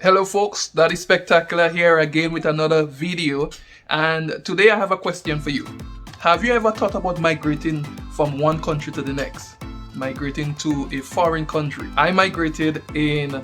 Hello folks, that is Spectacular here again with another video, and today I have a question for you. Have you ever thought about migrating from one country to the next? Migrating to a foreign country. I migrated in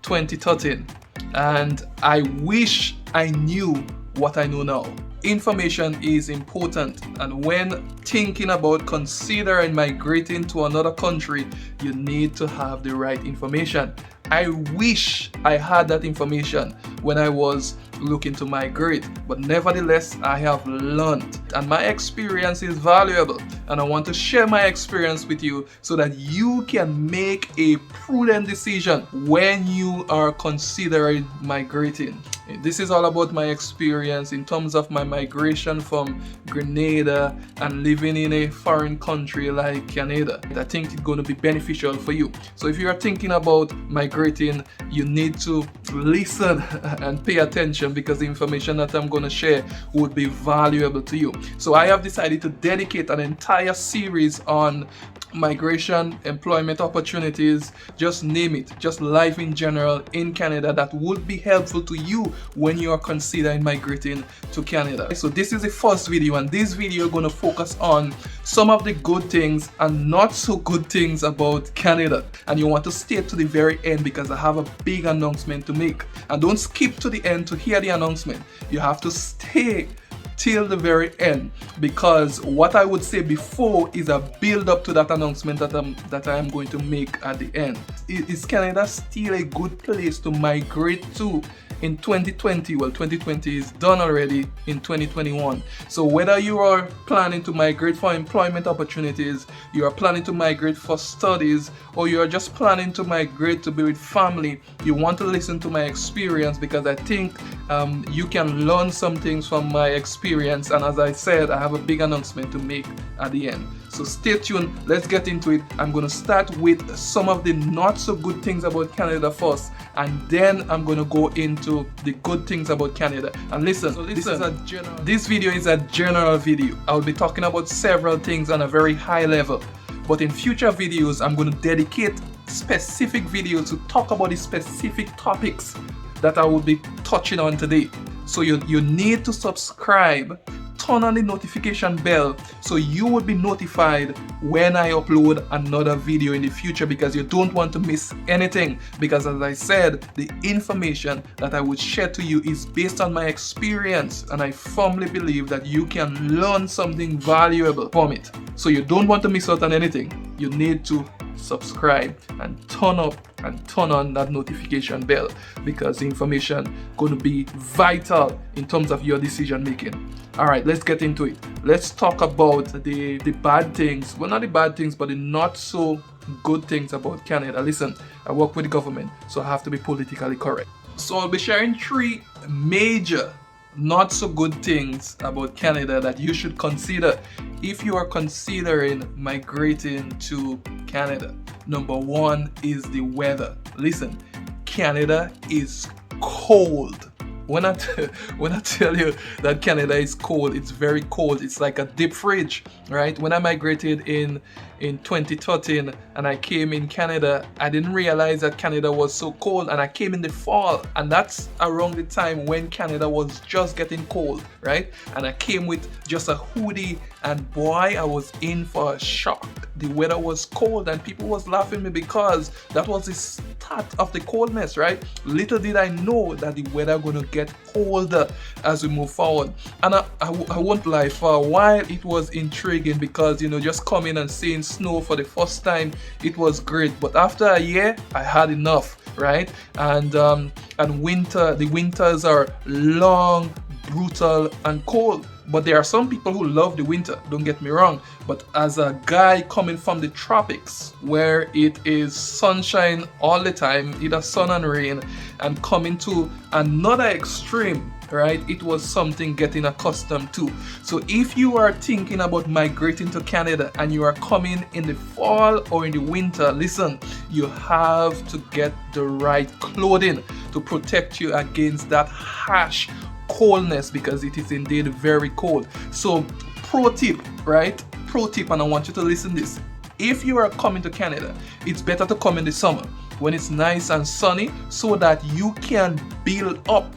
2013 and I wish I knew what I know now. Information is important, and when thinking about considering migrating to another country, you need to have the right information. I wish I had that information when I was looking to migrate, but nevertheless I have learned, and my experience is valuable, and I want to share my experience with you so that you can make a prudent decision when you are considering migrating. This is all about my experience in terms of my migration from Grenada and living in a foreign country like Canada. I think it's going to be beneficial for you. So if you are thinking about migrating, you need to listen and pay attention, because the information that I'm going to share would be valuable to you. So I have decided to dedicate an entire series on migration, employment opportunities, just name it, just life in general in Canada, that would be helpful to you when you are considering migrating to Canada. So this is the first video, and this video is going to focus on some of the good things and not so good things about Canada, and you want to stay to the very end because I have a big announcement to make. And don't skip to the end to hear the announcement. You have to stay till the very end, because what I would say before is a build up to that announcement that I am going to make at the end. Is Canada still a good place to migrate to in 2020? Well, 2020 is done already, in 2021. So whether you are planning to migrate for employment opportunities, you are planning to migrate for studies, or you are just planning to migrate to be with family, you want to listen to my experience, because I think you can learn some things from my experience. And as I said, I have a big announcement to make at the end. So stay tuned, let's get into it. I'm going to start with some of the not so good things about Canada first, and then I'm going to go into the good things about Canada. And listen, this video is a general video. I'll be talking about several things on a very high level, but in future videos I'm going to dedicate specific videos to talk about the specific topics that I will be touching on today. So you need to subscribe, turn on the notification bell so you will be notified when I upload another video in the future, because you don't want to miss anything. Because as I said, the information that I would share to you is based on my experience, and I firmly believe that you can learn something valuable from it. So you don't want to miss out on anything. You need to subscribe and turn on that notification bell, because the information going to be vital in terms of your decision making. All right, let's get into it. Let's talk about the bad things. Well, not the bad things, but the not so good things about Canada. Listen, I work with the government, so I have to be politically correct. So I'll be sharing 3 major not so good things about Canada that you should consider if you are considering migrating to Canada. Number 1 is the weather. Listen, Canada is cold. When I tell you that Canada is cold, it's very cold. It's like a deep fridge, right? When I migrated in 2013 and I came in Canada, I didn't realize that Canada was so cold, and I came in the fall, and that's around the time when Canada was just getting cold, right? And I came with just a hoodie, and boy, I was in for a shock. The weather was cold and people was laughing at me because that was the start of the coldness, right? Little did I know that the weather gonna get colder as we move forward. And I won't lie, for a while it was intriguing, because just coming and seeing snow for the first time, it was great. But after a year, I had enough, right? And the winters are long, brutal, and cold. But there are some people who love the winter, don't get me wrong. But as a guy coming from the tropics, where it is sunshine all the time, either sun and rain, and coming to another extreme, right, it was something getting accustomed to. So if you are thinking about migrating to Canada and you are coming in the fall or in the winter, listen, you have to get the right clothing to protect you against that harsh coldness, because it is indeed very cold. So pro tip, right? Pro tip, and I want you to listen to this. If you are coming to Canada, it's better to come in the summer. when it's nice and sunny, so that you can build up.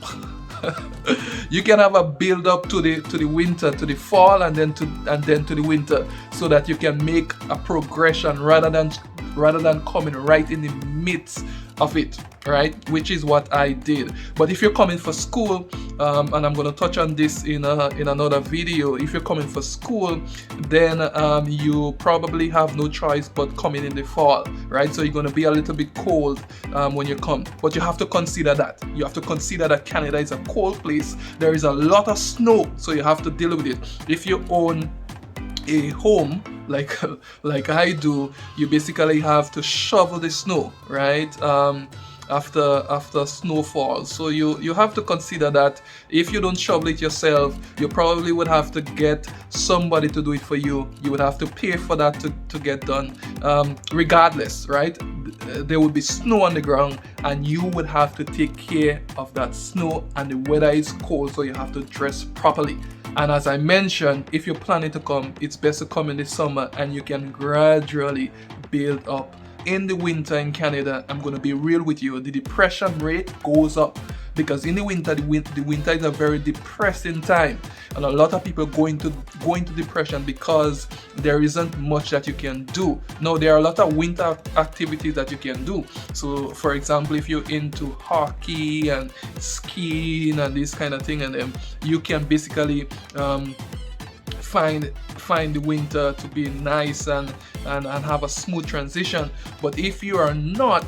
You can have a build up to the winter, to the fall, and then to the winter, so that you can make a progression rather than coming right in the midst of it, right? Which is what I did. But if you're coming for school, and I'm going to touch on this in another video, if you're coming for school, then you probably have no choice but coming in the fall, right? So you're going to be a little bit cold when you come, but you have to consider that. You have to consider that Canada is a cold place. There is a lot of snow, so you have to deal with it. If you own a home like I do, you basically have to shovel the snow, right? After snowfall. So you have to consider that if you don't shovel it yourself, you probably would have to get somebody to do it for you. You would have to pay for that to get done. Regardless, right? There would be snow on the ground, and you would have to take care of that snow, and the weather is cold, so you have to dress properly. And as I mentioned, if you're planning to come, it's best to come in the summer, and you can gradually build up. In the winter in Canada, I'm going to be real with you, the depression rate goes up, because in the winter, the winter is a very depressing time, and a lot of people go into depression because there isn't much that you can do. Now, there are a lot of winter activities that you can do. So for example, if you're into hockey and skiing and this kind of thing, and then you can basically find the winter to be nice and have a smooth transition. But if you are not,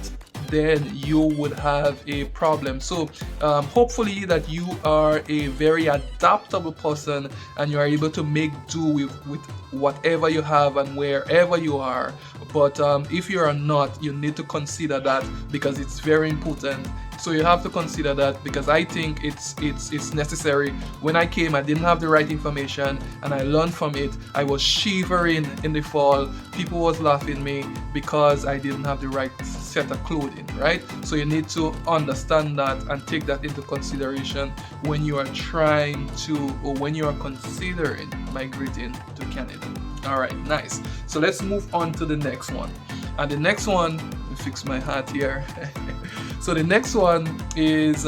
then you would have a problem. So hopefully that you are a very adaptable person, and you are able to make do with whatever you have and wherever you are. But if you are not, you need to consider that, because it's very important. So you have to consider that, because I think it's necessary. When I came, I didn't have the right information, and I learned from it. I was shivering in the fall. People was laughing at me because I didn't have the right set of clothing, right? So you need to understand that and take that into consideration when you are trying to, or when you are considering migrating to Canada. All right, nice. So let's move on to the next one. And the next one, let me fix my hat here. So the next one is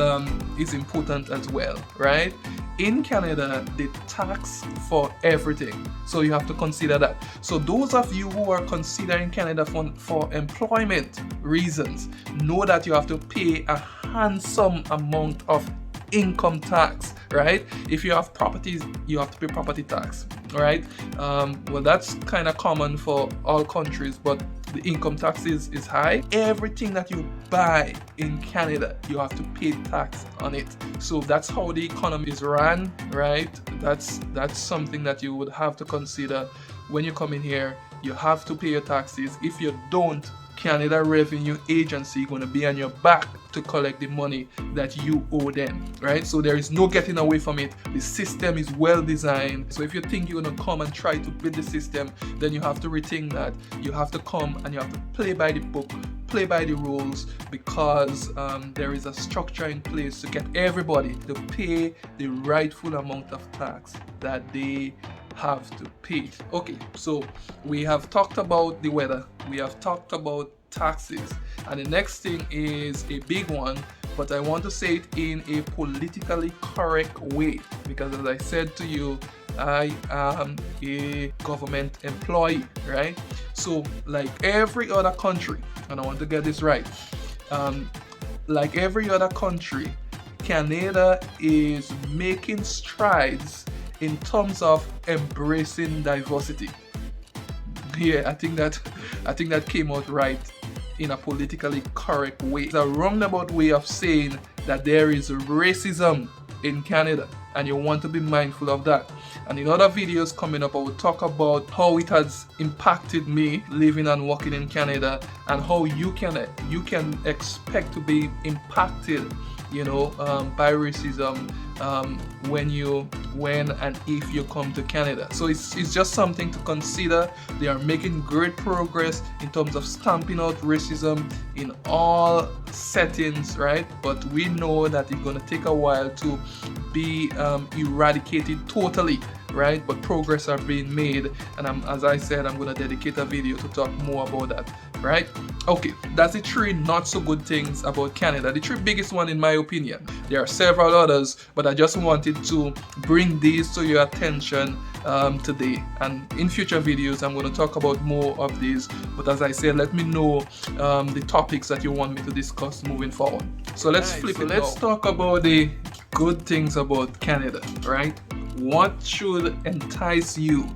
important as well, right? In Canada, they tax for everything, so you have to consider that. So those of you who are considering Canada for employment reasons, know that you have to pay a handsome amount of income tax, right? If you have properties, you have to pay property tax, right? Well, that's kind of common for all countries, but the income tax is high. Everything that you buy in Canada, you have to pay tax on it. So that's how the economy is run, right? That's something that you would have to consider when you come in here. You have to pay your taxes. If you don't, Canada Revenue Agency going to be on your back to collect the money that you owe them, right? So there is no getting away from it. The system is well designed. So if you think you're going to come and try to beat the system, then you have to rethink that. You have to come and you have to play by the book, play by the rules, because there is a structure in place to get everybody to pay the rightful amount of tax that they have to pay. Okay, so we have talked about the weather, we have talked about taxes, and the next thing is a big one, but I want to say it in a politically correct way, because as I said to you, I am a government employee, right? So like every other country, and I want to get this right, like every other country, Canada is making strides in terms of embracing diversity. Yeah, I think that came out right in a politically correct way. It's a roundabout way of saying that there is racism in Canada, and you want to be mindful of that. And in other videos coming up, I will talk about how it has impacted me living and working in Canada, and how you can expect to be impacted, by racism when and if you come to Canada. So it's just something to consider. They are making great progress in terms of stamping out racism in all settings, right? But we know that it's going to take a while to be eradicated totally, right? But progress are being made, and as I said, I'm going to dedicate a video to talk more about that, right? Okay, that's the 3 not so good things about Canada, the 3 biggest one in my opinion. There are several others, but I just wanted to bring these to your attention today, and in future videos I'm going to talk about more of these. But as I said, let me know the topics that you want me to discuss moving forward. So let's flip it. Let's talk about the good things about Canada, right? What should entice you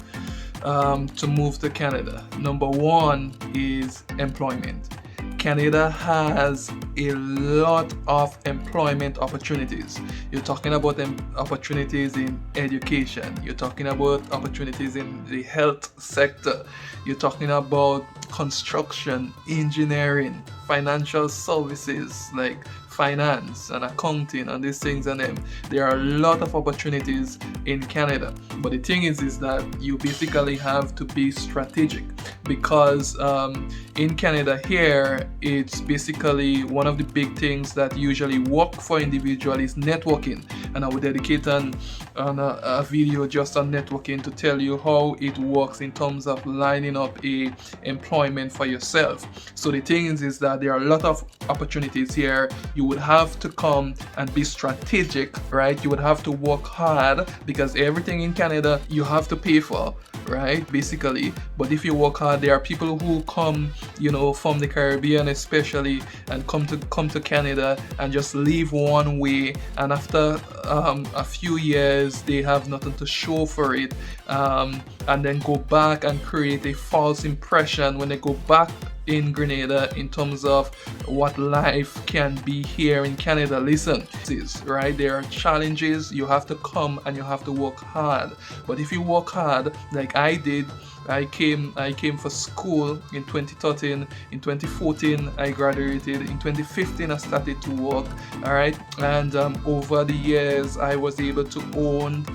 to move to Canada? Number 1 is employment. Canada has a lot of employment opportunities. You're talking about opportunities in education. You're talking about opportunities in the health sector. You're talking about construction, engineering, financial services like finance and accounting and these things, and them. There are a lot of opportunities in Canada, but the thing is that you basically have to be strategic, because in Canada here, it's basically one of the big things that usually work for individuals is networking, and I will dedicate a video just on networking to tell you how it works in terms of lining up a employment for yourself. So the thing is that there are a lot of opportunities here. You would have to come and be strategic, right? You would have to work hard, because everything in Canada you have to pay for, right, basically. But if you work hard, there are people who come, you know, from the Caribbean especially, and come to Canada and just leave one way, and after a few years they have nothing to show for it, and then go back and create a false impression when they go back in Grenada in terms of what life can be here in Canada. Listen, right? There are challenges. You have to come and you have to work hard. But if you work hard like I did, I came for school in 2013. In 2014 I graduated. In 2015 I started to work, all right, and over the years I was able to own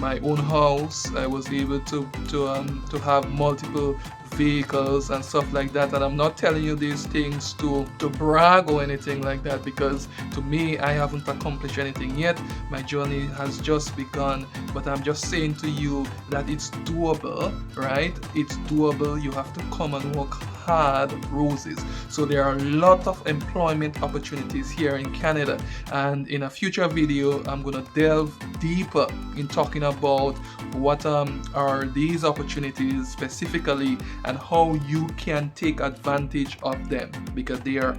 my own house. I was able to have multiple vehicles and stuff like that. And I'm not telling you these things to brag or anything like that, because to me I haven't accomplished anything yet. My journey has just begun, but I'm just saying to you that it's doable, right? It's doable. You have to come and work hard, roses. So there are a lot of employment opportunities here in Canada, and in a future video I'm gonna delve deeper in talking about what are these opportunities specifically and how you can take advantage of them, because there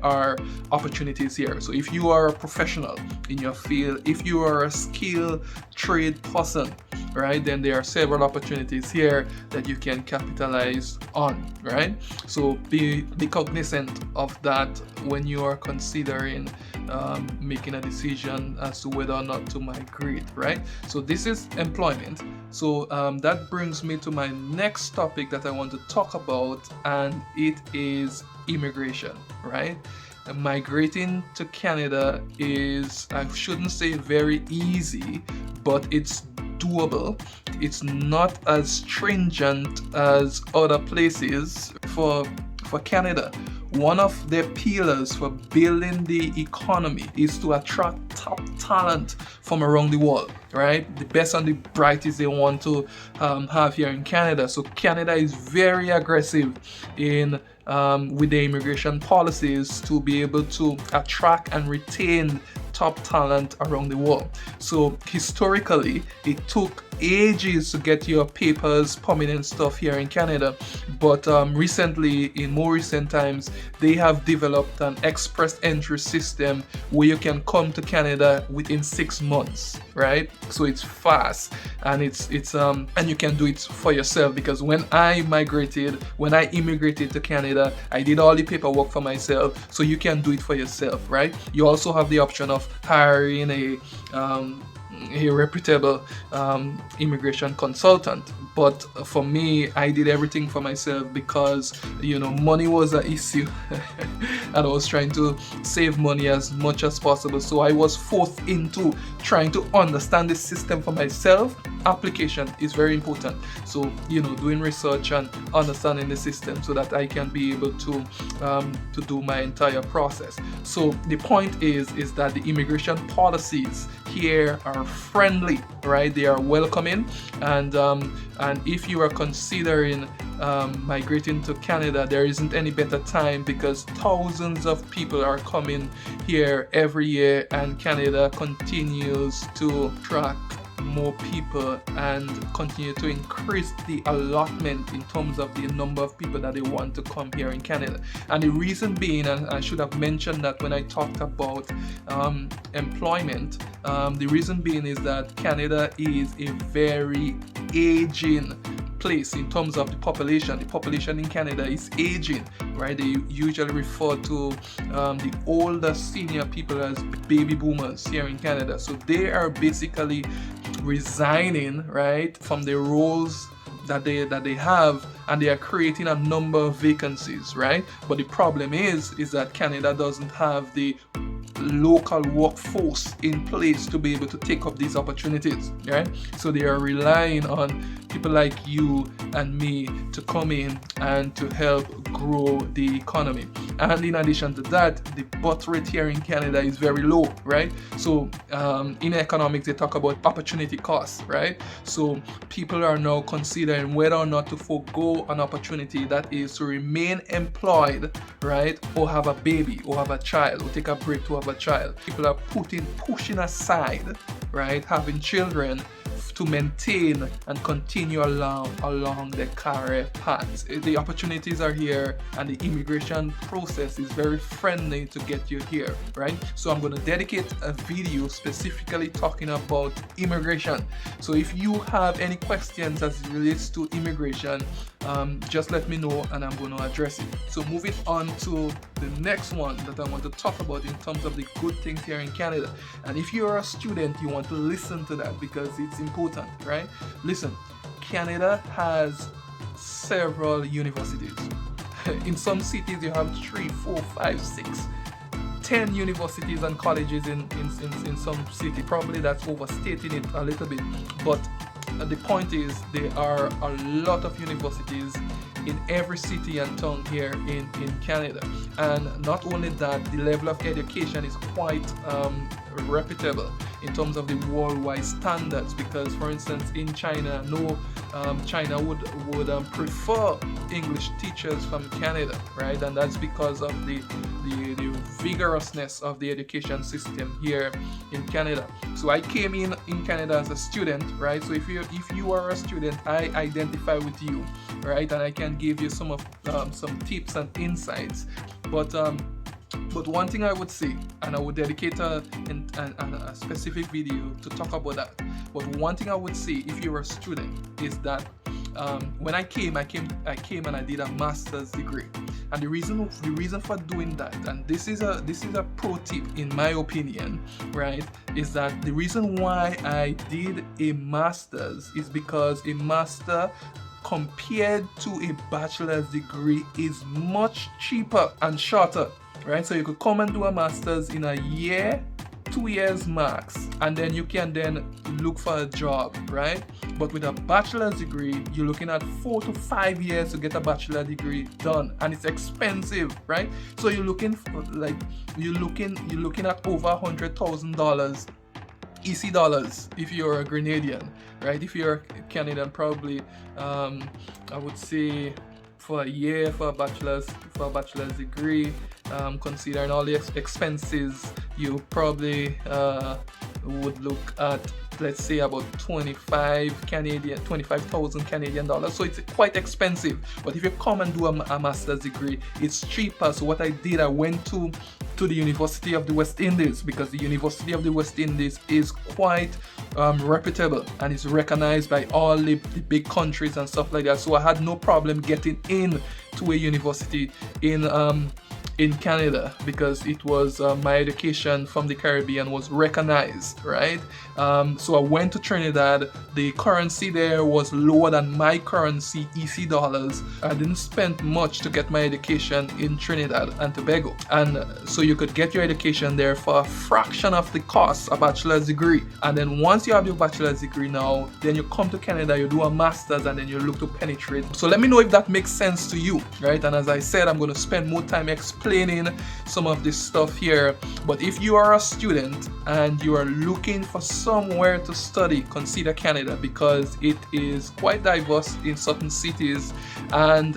are opportunities here. So if you are a professional in your field, if you are a skilled trade person, right, then there are several opportunities here that you can capitalize on, right? So be cognizant of that when you are considering making a decision as to whether or not to migrate, right? So this is employment. So that brings me to my next topic that I want to talk about, and it is immigration, right? Migrating to Canada is, I shouldn't say very easy, but it's doable. It's not as stringent as other places. For Canada, one of their pillars for building the economy is to attract top talent from around the world, right? The best and the brightest they want to have here in Canada. So Canada is very aggressive in with the immigration policies to be able to attract and retain top talent around the world. So historically, it took ages to get your papers, permanent stuff here in Canada, but recently, in more recent times, they have developed an express entry system where you can come to Canada within 6 months, right? So it's fast, and it's and you can do it for yourself, because when I immigrated to Canada, I did all the paperwork for myself, so you can do it for yourself, right? You also have the option of hiring a reputable immigration consultant, but for me, I did everything for myself because, you know, money was an issue and I was trying to save money as much as possible. So I was forced into trying to understand the system for myself. Application is very important. So, you know, doing research and understanding the system so that I can be able to do my entire process. So the point is that the immigration policies here are friendly, right? They are welcoming, and if you are considering migrating to Canada, there isn't any better time because thousands of people are coming here every year, and Canada continues to attract more people and continue to increase the allotment in terms of the number of people that they want to come here in Canada. And the reason being, and I should have mentioned that when I talked about employment, the reason being is that Canada is a very aging place in terms of the population. The population in Canada is aging, right? They usually refer to the older senior people as baby boomers here in Canada. So they are basically resigning, right, from the roles that they have, and they are creating a number of vacancies, right? But the problem is that Canada doesn't have the local workforce in place to be able to take up these opportunities, right? So they are relying on people like you and me to come in and to help grow the economy. And in addition to that, the birth rate here in Canada is very low, right? So in economics, they talk about opportunity costs, right? So people are now considering whether or not to forego an opportunity that is to remain employed, right? Or have a baby, or have a child, or take a break to have a child. People are pushing aside, right, having children to maintain and continue along the career paths. The opportunities are here, and the immigration process is very friendly to get you here, right? So I'm going to dedicate a video specifically talking about immigration. So if you have any questions as it relates to immigration, just let me know and I'm going to address it. So moving on to the next one that I want to talk about in terms of the good things here in Canada. And if you're a student, you want to listen to that because it's important, right? Listen, Canada has several universities. In some cities you have 3, 4, 5, 6, 10 universities and colleges in some city. Probably that's overstating it a little bit, but the point is there are a lot of universities in every city and town here in Canada. And not only that, the level of education is quite reputable in terms of the worldwide standards, because for instance in China, China would prefer English teachers from Canada, right? And that's because of the vigorousness of the education system here in Canada. So I came in Canada as a student, right? So if you are a student, I identify with you, right? And I can give you some tips and insights. But one thing I would say, and I would dedicate a specific video to talk about that, but one thing I would say if you're a student is that when I came and I did a master's degree. And the reason for doing that, and this is a pro tip in my opinion, right, is that the reason why I did a master's is because a master compared to a bachelor's degree is much cheaper and shorter, right? So you could come and do a master's in a year, 2 years max, and then you can then look for a job, right? But with a bachelor's degree, you're looking at 4 to 5 years to get a bachelor degree done, and it's expensive, right? So you're looking at over $100,000 EC dollars if you're a Grenadian, right? If you're a Canadian, probably I would say for a year for a bachelor's degree, considering all the expenses, you probably would look at, let's say, about 25,000 Canadian dollars. So it's quite expensive. But if you come and do a master's degree, it's cheaper. So what I did, I went to the University of the West Indies, because the University of the West Indies is quite reputable and is recognized by all the big countries and stuff like that. So I had no problem getting in to a university in Canada, because it was my education from the Caribbean was recognized, right? So I went to Trinidad. The currency there was lower than my currency, EC dollars. I didn't spend much to get my education in Trinidad and Tobago, and so you could get your education there for a fraction of the cost, a bachelor's degree. And then once you have your bachelor's degree now, then you come to Canada, you do a master's, and then you look to penetrate. So let me know if that makes sense to you, right? And as I said, I'm going to spend more time explaining explaining some of this stuff here. But if you are a student and you are looking for somewhere to study, consider Canada, because it is quite diverse in certain cities, and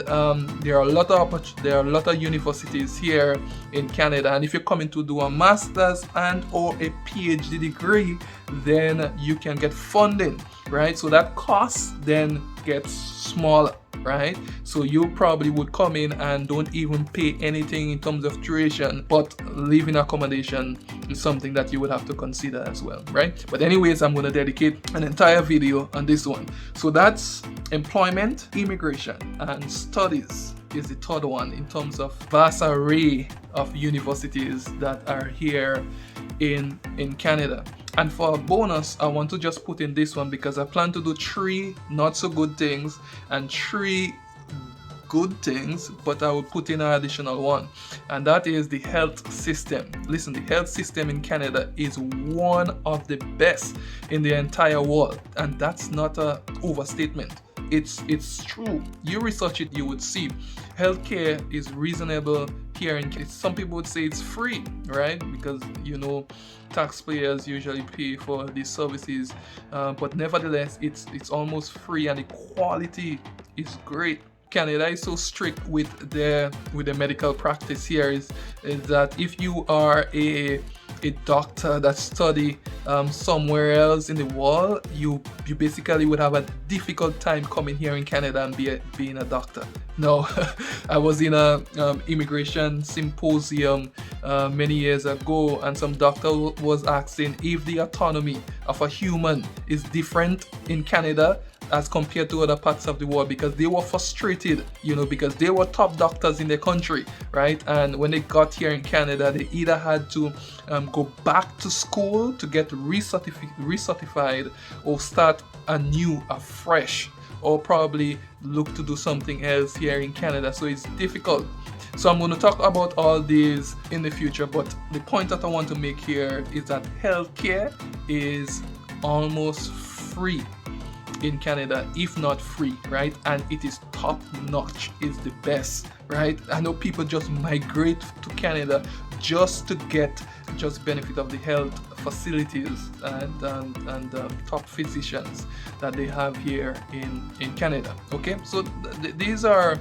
there are a lot of universities here in Canada. And if you're coming to do a master's and or a PhD degree, then you can get funding, right? So that cost then gets smaller, right? So you probably would come in and don't even pay anything in terms of tuition, but living accommodation is something that you would have to consider as well, right? But anyways, I'm going to dedicate an entire video on this one. So that's employment, immigration, and studies is the third one in terms of vast array of universities that are here in Canada. And for a bonus, I want to just put in this one because I plan to do 3 not so good things and 3 good things, but I will put in an additional one, and that is the health system. Listen, the health system in Canada is one of the best in the entire world, and that's not an overstatement. It's true. You research it, you would see healthcare is reasonable here in Canada. Some people would say it's free, right? Because taxpayers usually pay for these services, but nevertheless, it's almost free, and the quality is great. Canada is so strict with the medical practice here is that if you are a doctor that study somewhere else in the world, you basically would have a difficult time coming here in Canada and being a doctor. No, I was in a immigration symposium many years ago, and some doctor was asking if the autonomy of a human is different in Canada as compared to other parts of the world, because they were frustrated, because they were top doctors in their country, right? And when they got here in Canada, they either had to go back to school to get recertified, or start anew, afresh, or probably look to do something else here in Canada. So it's difficult. So I'm going to talk about all these in the future, but the point that I want to make here is that healthcare is almost free in Canada, if not free, right? And it is top notch, it's the best, right? I know people just migrate to Canada just to get benefit of the health facilities and top physicians that they have here in Canada. Okay, so these are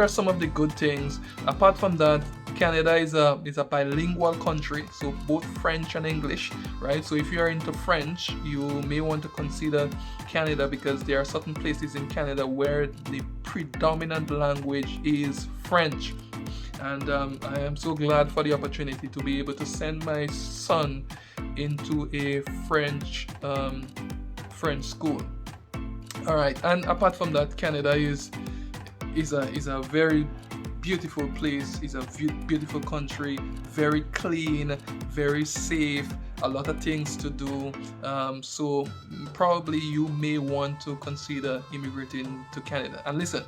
some of the good things. Apart from that, Canada is a bilingual country, so both French and English, right? So if you are into French, you may want to consider Canada, because there are certain places in Canada where the predominant language is French. And I am so glad for the opportunity to be able to send my son into a French school. All right, and apart from that, Canada is a very beautiful place. It's a beautiful country, very clean, very safe, a lot of things to do. So probably you may want to consider immigrating to Canada. And listen,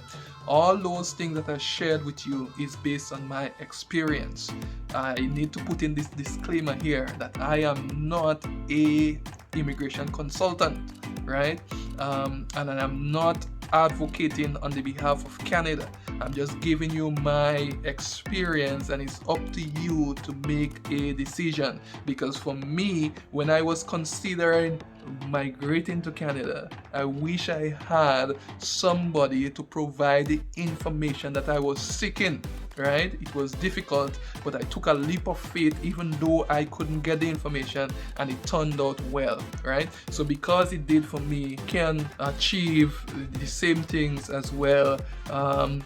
all those things that I shared with you is based on my experience. I need to put in this disclaimer here that I am not a immigration consultant, right? And I am not advocating on the behalf of Canada. I'm just giving you my experience, and it's up to you to make a decision. Because for me, when I was considering migrating to Canada, I wish I had somebody to provide the information that I was seeking, right? It was difficult, but I took a leap of faith even though I couldn't get the information, and it turned out well, right? So because it did for me, can achieve the same things as well.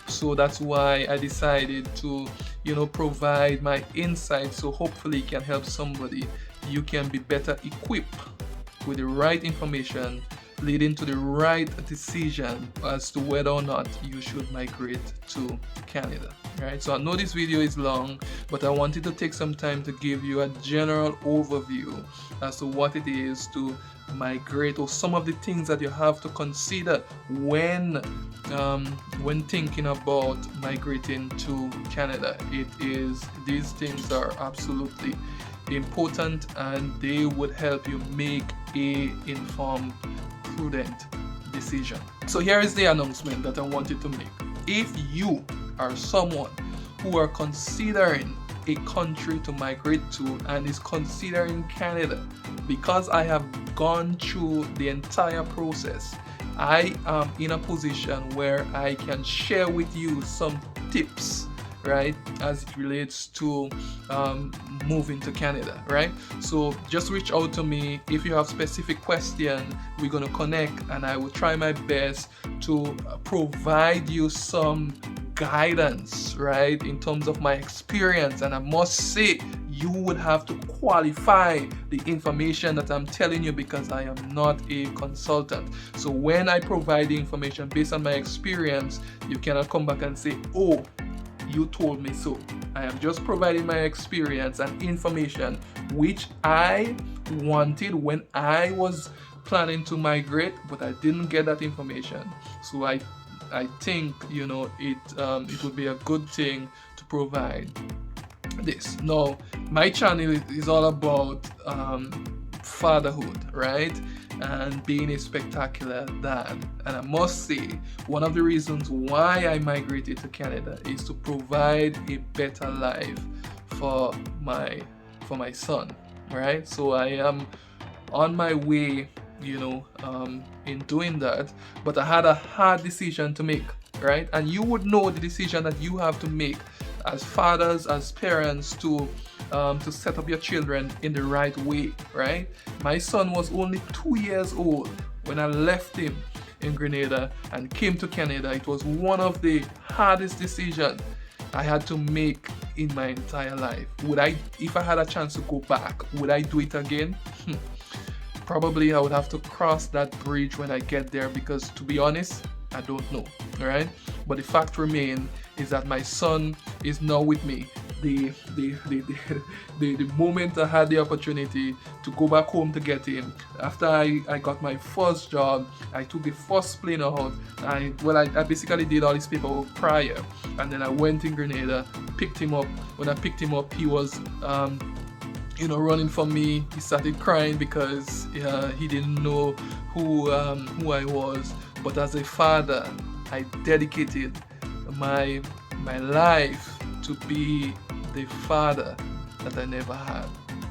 So that's why I decided to provide my insights, so hopefully it can help somebody. You can be better equipped with the right information, leading to the right decision as to whether or not you should migrate to Canada. Right? So I know this video is long, but I wanted to take some time to give you a general overview as to what it is to migrate, or some of the things that you have to consider when thinking about migrating to Canada. These things are absolutely important, and they would help you make a informed, prudent decision. So here is the announcement that I wanted to make. If you are someone who are considering a country to migrate to and is considering Canada. Because I have gone through the entire process, I am in a position where I can share with you some tips, right, as it relates to moving to Canada, right? So just reach out to me if you have specific question. We're going to connect and I will try my best to provide you some guidance, right, in terms of my experience. And I must say, you would have to qualify the information that I'm telling you because I am not a consultant. So when I provide the information based on my experience, you cannot come back and say, oh, you told me so. I am just providing my experience and information which I wanted when I was planning to migrate, but I didn't get that information. So I think, you know, it would be a good thing to provide this. Now, my channel is all about fatherhood, right, and being a spectacular dad. And I must say, one of the reasons why I migrated to Canada is to provide a better life for my son, right? So I am on my way, you know, in doing that, but I had a hard decision to make, right? And you would know the decision that you have to make as fathers, as parents, to set up your children in the right way, right? My son was only 2 years old when I left him in Grenada and came to Canada. It was one of the hardest decisions I had to make in my entire life. If I had a chance to go back, would I do it again? Probably I would have to cross that bridge when I get there, because to be honest, I don't know, right? But the fact remains is that my son is now with me. The moment I had the opportunity to go back home to get him, after I got my first job, I took the first plane out. I basically did all his paperwork prior, and then I went in Grenada, picked him up. When I picked him up, he was running from me. He started crying because he didn't know who I was. But as a father, I dedicated my life to be the father that I never had,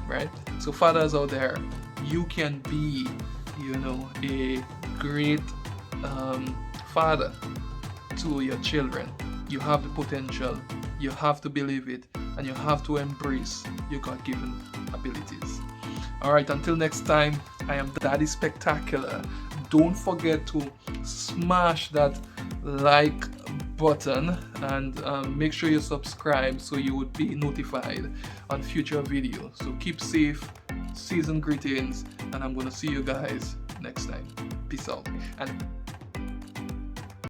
right? So fathers out there, you can be, a great father to your children. You have the potential, you have to believe it, and you have to embrace your God-given abilities. All right, until next time, I am Daddy Spectacular. Don't forget to smash that like button and make sure you subscribe so you would be notified on future videos. So keep safe, season greetings, and I'm going to see you guys next time. Peace out. And